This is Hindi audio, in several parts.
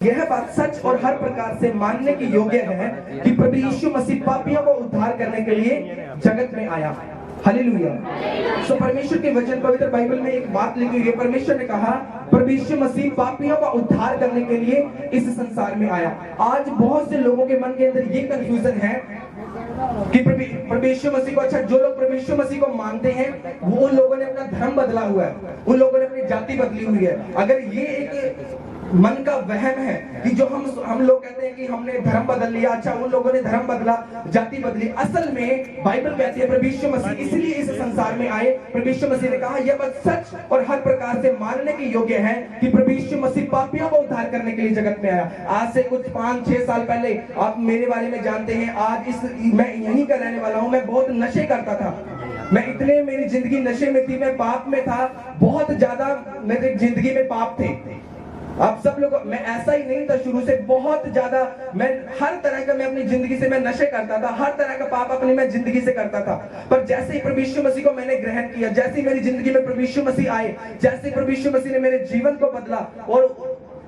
यह बात सच और हर प्रकार से मानने की योग्य है कि प्रभु यीशु मसीह पापियों को उद्धार करने के लिए जगत में आया। हालेलुया। सो परमेश्वर के वचन पवित्र बाइबल में एक बात लिखी हुई है। परमेश्वर ने कहा प्रभु यीशु मसीह पापियों का उद्धार करने के लिए इस संसार में आया। आज बहुत से लोगों के मन के अंदर ये कंफ्यूजन है कि प्रभु यीशु मसीह को, अच्छा जो लोग प्रभु यीशु मसीह को मानते हैं वो उन लोगों ने अपना धर्म बदला हुआ है, उन लोगों ने अपनी जाति बदली हुई है। अगर ये एक मन का वहम है कि जो हम लोग कहते हैं कि हमने धर्म बदल लिया, अच्छा उन लोगों ने धर्म बदला, जाति बदली, असल में बाइबल कहती है प्रभु यीशु मसीह इसलिए इस संसार में आए। प्रभु यीशु मसीह ने कहा यह बात सच और हर प्रकार से मानने की योग्य है कि प्रभु यीशु मसीह पापियों को उद्धार करने के लिए जगत में आया। आज से कुछ 5-6 साल पहले आप मेरे बारे में जानते हैं, आज मैं यहीं का रहने वाला हूँ। मैं बहुत नशे करता था, मैं इतने मेरी जिंदगी नशे में थी, मैं पाप में था, बहुत ज्यादा मेरी जिंदगी में पाप थे। आप सब लोग, मैं ऐसा ही नहीं था शुरू से, बहुत ज्यादा मैं हर तरह का, मैं अपनी जिंदगी से मैं नशे करता था, हर तरह का पाप अपनी मैं जिंदगी से करता था। पर जैसे ही प्रभु यीशु मसीह को मैंने ग्रहण किया, जैसे ही मेरी जिंदगी में प्रभु यीशु मसीह आए, जैसे ही प्रभु यीशु मसीह ने मेरे जीवन को बदला और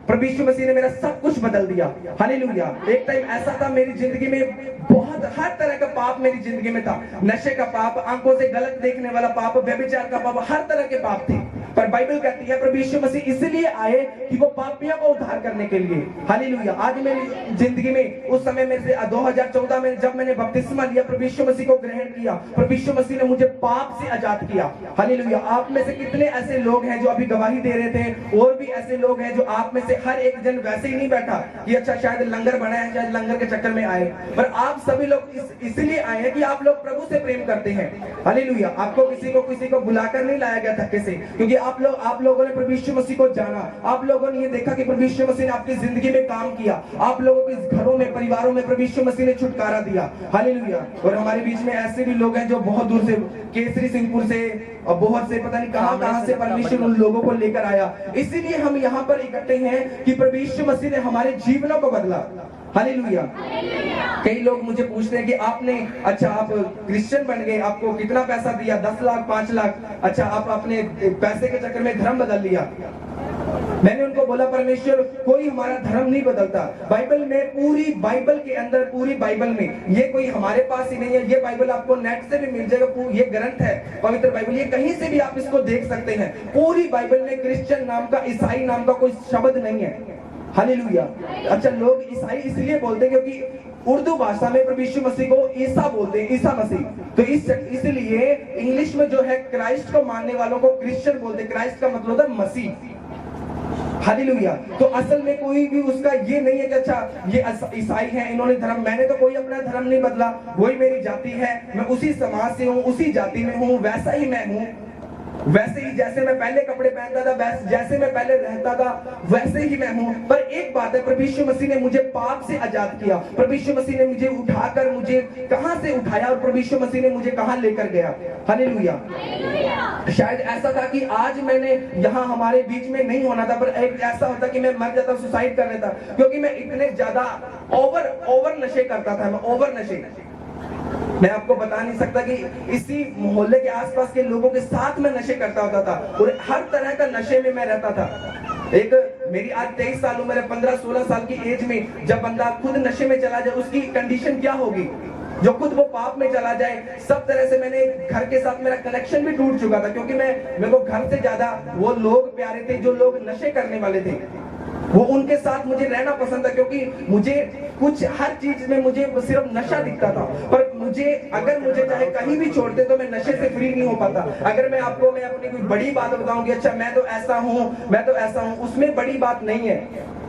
प्रभु यीशु मसीह ने मेरा सब कुछ बदल दिया। हालेलुया। एक टाइम ऐसा था मेरी जिंदगी में, बहुत हर तरह का पाप मेरी जिंदगी में था, नशे का पाप, आंखों से गलत देखने वाला पाप, व्यभिचार का पाप, हर तरह के पाप थे। पर बाइबल कहती है प्रभु यीशु मसीह इसलिए आए कि वो पापियों को उद्धार करने के लिए। हालेलुया। आज मेरी जिंदगी में, उस समय में से 2014 में जब मैंने बपतिस्मा लिया, प्रभु यीशु मसीह को ग्रहण किया, प्रभु यीशु मसीह ने मुझे पाप से आजाद किया। हालेलुया। आप में से कितने ऐसे लोग हैं जो अभी गवाही दे रहे थे, और भी ऐसे लोग हैं जो आप में से हर एक जन वैसे ही नहीं बैठा कि अच्छा शायद लंगर बना है, शायद लंगर के चक्कर में आए, पर आप सभी लोग इसलिए आए हैं कि आप लोग प्रभु से प्रेम करते हैं। हालेलुया। आपको किसी को बुलाकर नहीं लाया गया धक्के से, क्योंकि आप लोगों ने प्रभु यीशु मसीह को जाना, आप लोगों ने ये देखा कि प्रभु यीशु मसीह ने आपकी जिंदगी में काम किया, आप लोगों के घरों में, परिवारों में प्रभु यीशु मसीह ने छुटकारा दिया। हालेलुया। और हमारे बीच में ऐसे भी लोग हैं जो बहुत दूर से, केसरी सिंहपुर से और बहुत से, पता नहीं कहां से परमेश्वर उन लोगों को लेकर आया। इसीलिए हम यहाँ पर इकट्ठे हैं कि प्रभु यीशु मसीह ने हमारे जीवनों को बदला। हालेलुया। कई लोग मुझे पूछते हैं कि आपने, अच्छा आप क्रिश्चियन बन गए, आपको कितना पैसा दिया, 10 लाख 5 लाख, अच्छा आप अपने पैसे के चक्कर में धर्म बदल लिया। मैंने उनको बोला परमेश्वर कोई हमारा धर्म नहीं बदलता। बाइबल में, पूरी बाइबल के अंदर, पूरी बाइबल में, ये कोई हमारे पास ही नहीं है, ये बाइबल आपको नेट से भी मिल जाएगा, ये ग्रंथ है पवित्र बाइबल, ये कहीं से भी आप इसको देख सकते हैं। पूरी बाइबल में क्रिश्चियन नाम का, ईसाई नाम का कोई शब्द नहीं है। हालेलुया। अच्छा लोग ईसाई इसलिए बोलते हैं क्योंकि उर्दू भाषा में प्रभु यीशु मसीह को ईसा बोलते हैं, ईसा मसीह, तो इसलिए इंग्लिश में जो है क्राइस्ट को मानने वालों को क्रिश्चियन बोलते हैं। क्राइस्ट का मतलब है मसीह। हालेलुया। तो असल में कोई भी उसका ये नहीं है कि अच्छा ये ईसाई हैं, इन्होंने धर्म, मैंने तो कोई अपना धर्म नहीं बदला, वही मेरी जाति है, मैं उसी समाज से हूँ, उसी जाति में हूँ, वैसा ही मैं हूँ, वैसे ही जैसे मैं पहले कपड़े पहनता था, जैसे मैं पहले रहता था, वैसे ही मैं हूं। पर एक बात है, प्रभु यीशु मसीह ने मुझे पाप से आजाद किया, प्रभु यीशु मसीह ने मुझे उठाकर, मुझे कहां से उठाया और प्रभु यीशु मसीह ने मुझे कहां लेकर गया। हालेलुया। शायद ऐसा था कि आज मैंने यहाँ हमारे बीच में नहीं होना था, पर एक ऐसा होता कि मैं मर जाता, सुसाइड कर लेता, क्योंकि मैं इतने ज्यादा ओवर नशे करता था। मैं ओवर नशे, मैं आपको बता नहीं सकता कि इसी मोहल्ले के आसपास के लोगों के साथ मैं नशे करता होता था, और हर तरह का नशे में मैं रहता था। एक मेरी आज 23 साल उम्र है, 15-16 साल की एज में जब बंदा खुद नशे में चला जाए, उसकी कंडीशन क्या होगी, जो खुद वो पाप में चला जाए। सब तरह से मैंने घर के साथ, मेरा कनेक्शन भी टूट चुका था, क्योंकि मेरे को घर से ज्यादा वो लोग प्यारे थे जो लोग नशे करने वाले थे, वो उनके साथ मुझे रहना पसंद था, क्योंकि मुझे कुछ हर चीज में मुझे सिर्फ नशा दिखता था। पर अगर मुझे चाहे कहीं भी छोड़ते तो मैं नशे से फ्री नहीं हो पाता। अगर मैं अपनी कोई बड़ी बात बताऊं कि अच्छा मैं तो ऐसा हूँ, मैं तो ऐसा हूँ, उसमें बड़ी बात नहीं है।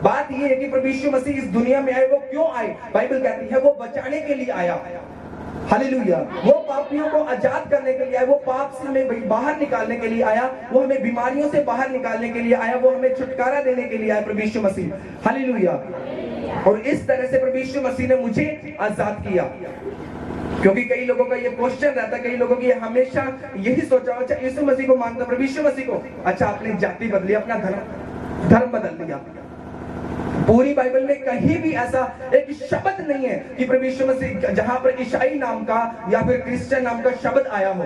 बात ये है कि प्रभु यीशु मसीह इस दुनिया में आए, वो क्यों आए? बाइबल कहती है वो बचाने के लिए आया। हालेलुया। वो पापियों को आजाद करने के लिए आया, वो पाप से हमें बाहर निकालने के लिए आया, वो हमें बीमारियों से बाहर निकालने के लिए आया, वो हमें छुटकारा देने के लिए आया प्रभु यीशु मसीह। हालेलुया। और इस तरह से प्रभु यीशु मसीह ने मुझे आजाद किया। क्योंकि कई लोगों का ये क्वेश्चन रहता है, कई लोगों की हमेशा यही सोचा, अच्छा यीशु मसीह को मानता, प्रभु यीशु मसीह को, अच्छा आपने जाति बदली, अपना धर्म बदल दिया। पूरी बाइबल में कहीं भी ऐसा एक शब्द नहीं है कि प्रभु यीशु मसीह, जहां पर ईसाई नाम का या फिर क्रिश्चियन नाम का शब्द आया हो,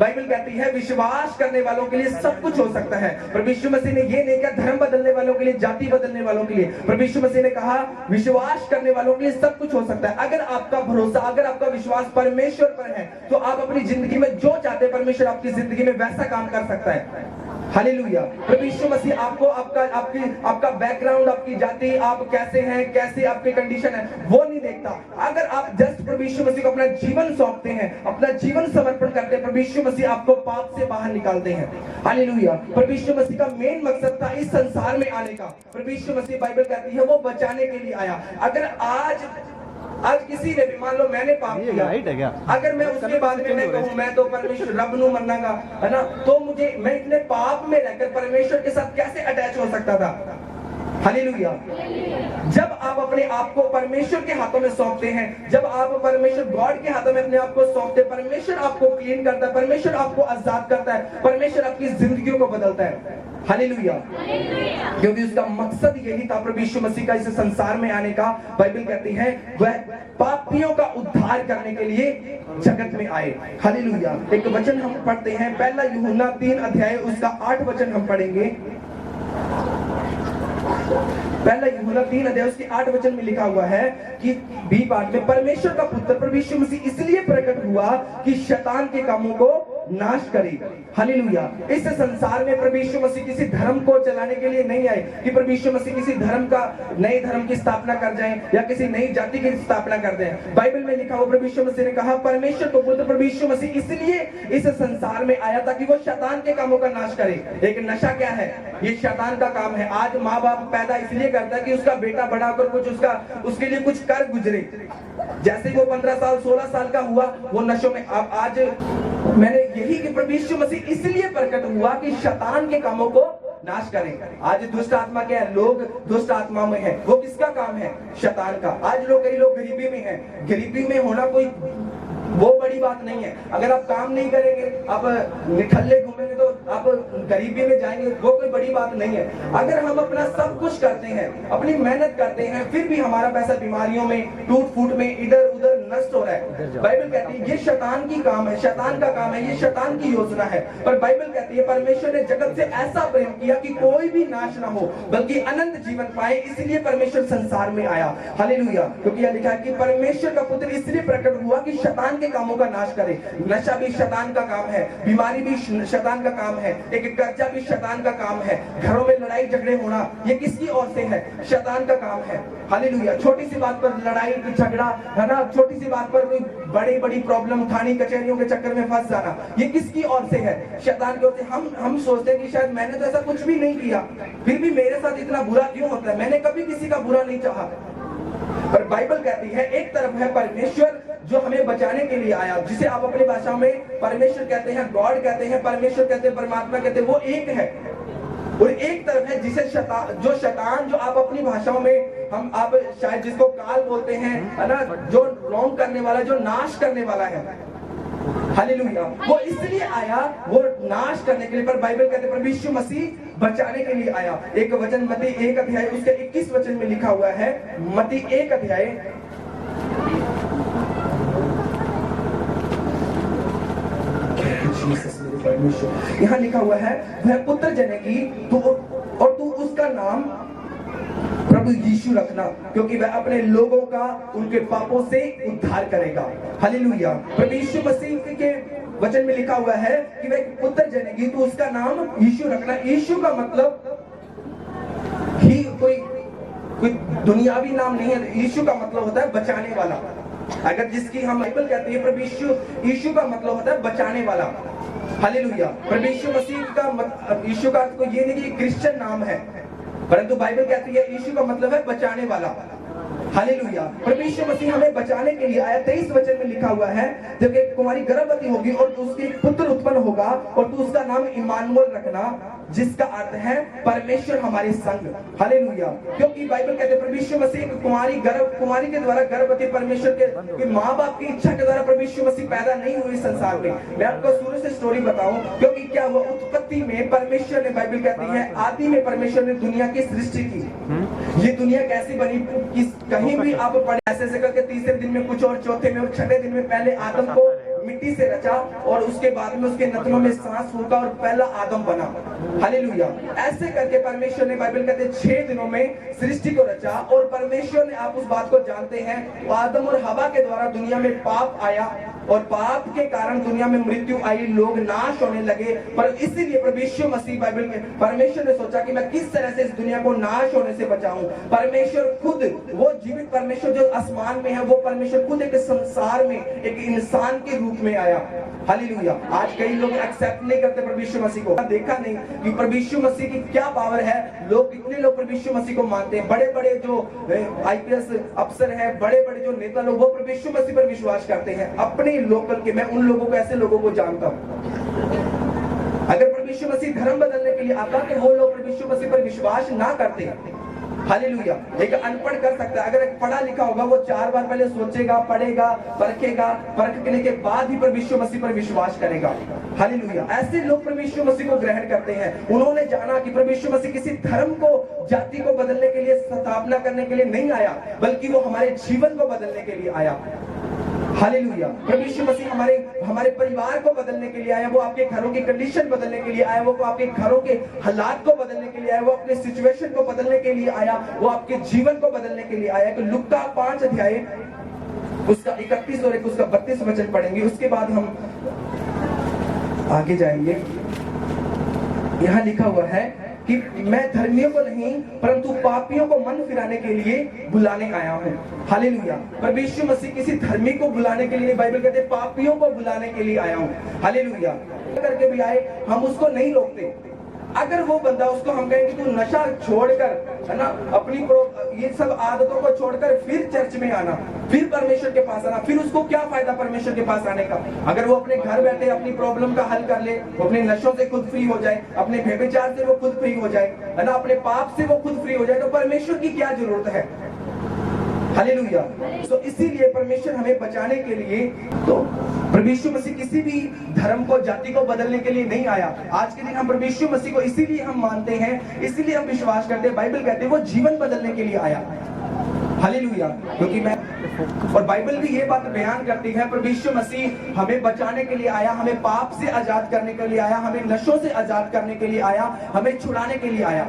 बाइबल कहती है विश्वास करने वालों के लिए सब कुछ हो सकता है। प्रभु यीशु मसीह ने ये नहीं कहा धर्म बदलने वालों के लिए, जाति बदलने वालों के लिए। प्रभु यीशु मसीह ने कहा विश्वास करने वालों के लिए सब कुछ हो सकता है। अगर आपका भरोसा, अगर आपका विश्वास परमेश्वर पर है तो आप अपनी जिंदगी में जो चाहते हैं परमेश्वर आपकी जिंदगी में वैसा काम कर सकता है। हालेलुया। प्रभु यीशु मसीह आपको आपका बैकग्राउंड, आपकी जाति, आप कैसे हैं, कैसे आपकी कंडीशन है, वो नहीं देखता। अगर आप जस्ट प्रभु यीशु मसीह को अपना जीवन सौंपते हैं, अपना जीवन समर्पण करते हैं, प्रभु यीशु मसीह आपको पाप से बाहर निकालते हैं। हालेलुया। प्रभु यीशु मसीह का मेन मकसद था इस संसार में आने का। प्रभु यीशु मसीह बाइबल कहती है वो बचाने के लिए आया। अगर आज किसी ने भी, मान लो मैंने पाप किया, अगर मैं उसके बाद में मैं कहूं मैं तो परमेश्वर रब नू मनांगा, है ना, तो मैं इतने पाप में रहकर परमेश्वर के साथ कैसे अटैच हो सकता था। हालेलुया। जब आप अपने आप को परमेश्वर के हाथों में सौंपते हैं, जब आप परमेश्वर गॉड के हाथों में अपने आप को सौंपते हैं, परमेश्वर आपको क्लीन करता है, परमेश्वर आपको आजाद करता है, परमेश्वर आपकी जिंदगियों को बदलता है। हालेलुया। क्योंकि उसका मकसद यही था प्रभु यीशु मसीह का इस संसार में आने का। बाइबल कहती है वह पापियों का उद्धार करने के लिए जगत में आए। हालेलुया। एक वचन हम पढ़ते हैं, पहला यूहन्ना 3 अध्याय उसका 8 वचन हम पढ़ेंगे। पहला यूहन्ना 3 अध्याय उसके 8 वचन में लिखा हुआ है कि बी पाठ में परमेश्वर का पुत्र प्रभु यीशु मसीह इसलिए प्रकट हुआ कि शैतान के कामों को नाश करे। हालेलुया। इस संसार में प्रभु यीशु मसीह किसी धर्म को चलाने के लिए नहीं आए कि प्रभु यीशु मसीह किसी नए धर्म की स्थापना कर जाएं या किसी नई जाति की स्थापना कर दें। बाइबल में लिखा हुआ प्रभु यीशु मसीह ने कहा परमेश्वर तो पुत्र प्रभु यीशु मसीह इसलिए इस संसार में आया ताकि वो शैतान के कामों का नाश करे। एक नशा क्या है? ये शैतान का काम है। आज माँ बाप पैदा इसलिए करता है कि उसका बेटा बड़ा होकर कुछ उसके लिए कुछ कर गुजरे। जैसे वो 15 साल 16 साल का हुआ वो नशों में। अब आज मैंने यही कि प्रभु यीशु मसीह इसलिए प्रकट हुआ कि शैतान के कामों को नाश करें। आज दुष्ट आत्मा क्या है? लोग दुष्ट आत्मा में है। वो किसका काम है? शैतान का। आज कई लोग गरीबी में हैं। गरीबी में होना कोई वो बड़ी बात नहीं है। अगर आप काम नहीं करेंगे, आप निठल्ले घूमेंगे तो आप गरीबी में जाएंगे, वो कोई बड़ी बात नहीं है। अगर हम अपना सब कुछ करते हैं, अपनी मेहनत करते हैं, फिर भी हमारा पैसा बीमारियों में, टूट फूट में, इधर उधर नष्ट हो रहा है। बाइबल कहती है ये शैतान की काम है, शैतान का काम है, ये शैतान की योजना है। पर बाइबल कहती है परमेश्वर ने जगत से ऐसा प्रेम किया कि कोई भी नाश ना हो बल्कि अनंत जीवन पाए, इसलिए परमेश्वर संसार में आया। हालेलुया। क्योंकि यह लिखा है कि परमेश्वर का पुत्र इसलिए प्रकट हुआ कि शैतान के कामों का नाश करे। नशा भी शैतान का काम है, बीमारी भी शैतान का काम है, एक कर्जा भी शैतान का काम है, घरों में लड़ाई झगड़े होना ये किसकी ओर से है? शैतान का काम है। हालेलुया। छोटी सी बात पर लड़ाई झगड़ा, है ना, छोटी सी बात पर कोई बड़ी प्रॉब्लम, थानी कचहरियों के चक्कर में फंस जाना, ये किसकी ओर से है? शैतान की ओर से। हम सोचते हैं कि शायद मैंने तो ऐसा कुछ भी नहीं किया, फिर भी मेरे साथ इतना बुरा क्यों होता है? मैंने कभी किसी का बुरा नहीं चाहा। पर बाइबल कहती है एक तरफ है परमेश्वर जो हमें बचाने के लिए आया, जिसे आप अपनी भाषा में परमेश्वर कहते हैं, गॉड कहते हैं, परमेश्वर कहते हैं, परमात्मा कहते हैं, वो एक है। और एक तरफ है जिसे शैतान जो आप अपनी भाषाओं में आप शायद जिसको काल बोलते हैं, है ना, जो रॉन्ग करने वाला, जो नाश करने वाला है। हालेलुया। वो इसलिए आया, वो नाश करने के लिए। पर बाइबल कहते हैं प्रभु यीशु मसीह बचाने के लिए आया। एक वचन मत्ती 1 अध्याय उसके 21 वचन में लिखा हुआ है। मत्ती 1 अध्याय यहाँ लिखा हुआ है वह पुत्र जनेगी और तू उसका नाम प्रभु यीशु रखना, क्योंकि वह अपने लोगों का उनके पापों से उद्धार करेगा। हालेलुया। प्रभु यीशु मसीह के वचन में लिखा हुआ है कि वह एक पुत्र जनेगी तो उसका नाम यीशु रखना। यीशु का मतलब ही कोई दुनियावी नाम नहीं है। यीशु का मतलब होता है बचाने वाला। अगर जिसकी हम बाइबल कहते हैं प्रभु यीशु का मतलब होता है बचाने वाला। हालेलुया। प्रभु यीशु मसीह का यीशु का कोई ये नहीं कि क्रिश्चियन नाम है, परंतु बाइबल कहती है यीशु का मतलब है बचाने वाला। हालेलुया। प्रभु यीशु मसीह हमें बचाने के लिए आया। 23 वचन में लिखा हुआ है जब एक कुमारी गर्भवती होगी और उसके एक पुत्र उत्पन्न होगा और तू उसका नाम इम्मानुएल रखना, जिसका अर्थ है परमेश्वर हमारे संग। हालेलुया। क्योंकि बाइबल कहते हैं प्रभु यीशु मसीह एक कुमारी के द्वारा गर्भवती, परमेश्वर के माँ बाप की इच्छा के द्वारा प्रभु यीशु मसीह पैदा नहीं हुए संसार में। मैं आपको शुरू से स्टोरी बताऊं, क्योंकि क्या हुआ उत्पत्ति में परमेश्वर ने, बाइबल कहती है आदि में परमेश्वर ने दुनिया की सृष्टि की। ये दुनिया कैसी बनी, कहीं भी आप पढ़े ऐसे करके तीसरे दिन में कुछ और, चौथे में और छठे दिन में पहले आदम को मिट्टी से रचा और उसके बाद में उसके नथनों में सांस फूका और पहला आदम बना। हालेलुया। ऐसे करके परमेश्वर ने, बाइबल कहते हैं 6 दिनों में सृष्टि को रचा और परमेश्वर ने, आप उस बात को जानते हैं, आदम और हवा के द्वारा दुनिया में पाप आया और पाप के कारण दुनिया में मृत्यु आई, लोग नाश होने लगे। पर इसीलिए प्रभु यीशु मसीह, बाइबल में परमेश्वर ने सोचा कि मैं किस तरह से इस दुनिया को नाश होने से बचाऊं। परमेश्वर खुद, वो जीवित परमेश्वर जो आसमान में है, वो परमेश्वर खुद एक संसार में एक इंसान के रूप में आया। हालेलुया। आज कई लोग एक्सेप्ट नहीं करते प्रभु यीशु मसीह को। देखा नहीं कि प्रभु यीशु मसीह की क्या पावर है। लोग, कितने लोग प्रभु यीशु मसीह को मानते हैं। बड़े बड़े जो आईपीएस अफसर है, बड़े बड़े जो नेता लोग, वो प्रभु यीशु मसीह पर विश्वास करते हैं। अपने लोकल के, मैं उन लोगों को, ऐसे लोगों को जानता हूं। अगर प्रभु यीशु मसीह धर्म बदलने के लिए आता तो वो लोग प्रभु यीशु मसीह पर विश्वास ना करते। हालेलुया। एक अनपढ़ कर सकता है, अगर एक पढ़ा लिखा होगा वो 4 बार पहले सोचेगा, पढ़ेगा, परखेगा, परखने के बाद ही प्रभु यीशु मसीह पर विश्वास करेगा। हालेलुया। ऐसे लोग प्रभु यीशु मसीह को ग्रहण करते हैं। उन्होंने जाना कि प्रभु यीशु मसीह किसी धर्म को, जाति को बदलने के लिए, स्थापना करने के लिए नहीं आया, बल्कि वो हमारे जीवन को बदलने के लिए आया। हालेलुया। प्रभु यीशु मसीह हमारे परिवार को बदलने के लिए आया। वो आपके घरों की कंडीशन बदलने के लिए आया। वो आपके घरों के हालात को बदलने के लिए आया। वो अपने सिचुएशन को बदलने के लिए आया। वो आपके जीवन को बदलने के लिए आया। तो लुका 5 अध्याय उसका 31 और उसका 32 वचन पढ़ेंगे, उसके बाद हम आगे जाएंगे। यहाँ लिखा हुआ है कि मैं धर्मियों को नहीं परंतु पापियों को मन फिराने के लिए बुलाने आया हूँ। हालेलुया। प्रभु यीशु मसीह किसी धर्मी को बुलाने के लिए, बाइबल कहते हैं पापियों को बुलाने के लिए आया हूँ। हालेलुया। करके भी आए, हम उसको नहीं रोकते। अगर वो बंदा, उसको हम कहेंगे तू नशा छोड़कर, है ना, अपनी ये सब आदतों को छोड़कर फिर चर्च में आना, फिर परमेश्वर के पास आना, फिर उसको क्या फायदा परमेश्वर के पास आने का। अगर वो अपने घर बैठे अपनी प्रॉब्लम का हल कर ले, वो अपने नशों से खुद फ्री हो जाए, अपने व्यभिचार से वो खुद फ्री हो जाए, है ना, अपने पाप से वो खुद फ्री हो जाए, तो परमेश्वर की क्या जरूरत है। हालेलुया। तो इसीलिए परमेश्वर हमें बचाने के लिए, तो प्रभु यीशु मसीह किसी भी धर्म को, जाति को बदलने के लिए नहीं आया। आज के दिन हम प्रभु यीशु मसीह को इसीलिए हम मानते हैं, इसीलिए हम विश्वास करते हैं। बाइबल कहते हैं वो जीवन बदलने के लिए आया। हालेलुया। क्योंकि मैं, और बाइबल भी ये बात बयान करती है, प्रभु यीशु मसीह हमें बचाने के लिए आया, हमें पाप से आजाद करने के लिए आया, हमें नशों से आजाद करने के लिए आया, हमें छुड़ाने के लिए आया।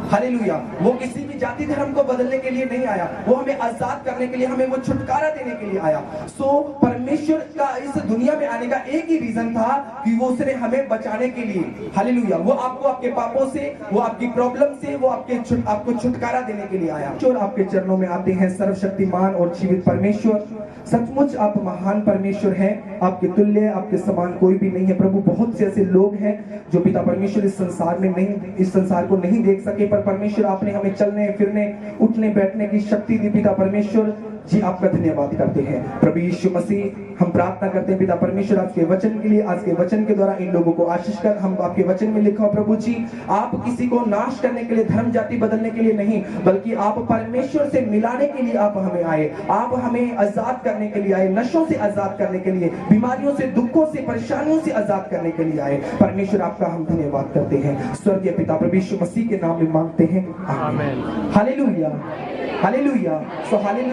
हालेलुया। वो किसी भी जाति धर्म को बदलने के लिए नहीं आया, वो हमें आजाद करने के लिए, हमें वो छुटकारा देने के लिए आया। सो परमेश्वर का इस दुनिया में आने का एक ही रीजन था कि वो उसने हमें बचाने के लिए, हालेलुया, वो आपको आपके पापों से, वो आपकी प्रॉब्लम से, वो आपको छुटकारा देने के लिए आया। और आपके चरणों में आते हैं सर्वशक्तिमान और जीवित परमेश्वर। सचमुच आप महान परमेश्वर हैं, आपके तुल्य, आपके समान कोई भी नहीं है प्रभु। बहुत से ऐसे लोग हैं जो पिता परमेश्वर इस संसार में नहीं, इस संसार को नहीं देख सके, पर परमेश्वर आपने हमें चलने फिरने उठने बैठने की शक्ति दी। पिता परमेश्वर जी आपका धन्यवाद करते हैं। प्रभु यीशु मसीह हम प्रार्थना करते हैं पिता परमेश्वर आज के वचन के लिए, आज के वचन के द्वारा इन लोगों को आशीष कर। हम आपके वचन में लिखा हो प्रभु जी, आप किसी को नाश करने के लिए, धर्म जाति बदलने के लिए नहीं, बल्कि आप परमेश्वर से मिलाने के लिए आप हमें आए। आप हमें आजाद करने के लिए आए, नशों से आजाद करने के लिए, बीमारियों से, दुखों से, परेशानियों से आजाद करने के लिए आए। परमेश्वर आपका हम धन्यवाद करते हैं। स्वर्गीय पिता प्रभु यीशु मसीह के नाम में मांगते हैं, आमीन। Hallelujah, hallelujah. So hallelujah.